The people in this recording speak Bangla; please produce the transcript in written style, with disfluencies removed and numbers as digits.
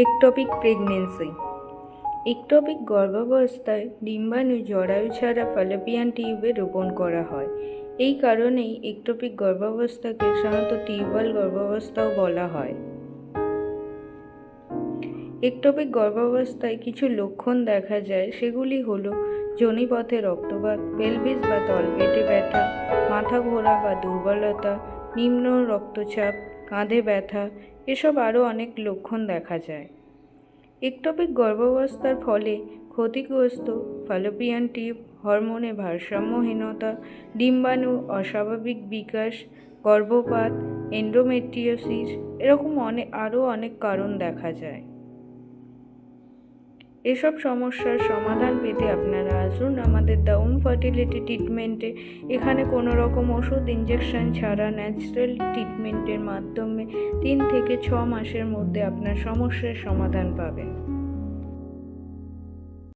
Ectopic pregnancy. একটপিক গর্ভাবস্থায় ডিম্বাণু জরায়ু ছাড়া ফ্যালোপিয়ান টিউবে রোপণ করা হয়। এই কারণেই একটপিক গর্ভাবস্থাকে সাধারণত টিউবাল গর্ভাবস্থাও বলা হয়। একটপিক গর্ভাবস্থায় কিছু লক্ষণ দেখা যায়, সেগুলি হলো যোনিপথে রক্তপাত, পেলভিস বা তলপেটে ব্যথা, মাথা ঘোরা বা দুর্বলতা, নিম্ন রক্তচাপ, কাঁধে ব্যথা, এসব আরও অনেক লক্ষণ দেখা যায়। একটপিক গর্ভাবস্থার ফলে ক্ষতিগ্রস্ত ফ্যালোপিয়ান টিউব, হরমোনে ভারসাম্যহীনতা, ডিম্বাণুর অস্বাভাবিক বিকাশ, গর্ভপাত, এন্ডোমেট্রিওসিস, এরকম আরও অনেক কারণ দেখা যায়। এসব সমস্যার সমাধান পেতে আপনারা আসুন আমাদের দ্য ওম ফার্টিলিটি ট্রিটমেন্টে। এখানে কোনো রকম ওষুধ ইঞ্জেকশন ছাড়া ন্যাচারাল ট্রিটমেন্টের মাধ্যমে 3 থেকে 6 মাসের মধ্যে আপনার সমস্যার সমাধান পাবেন।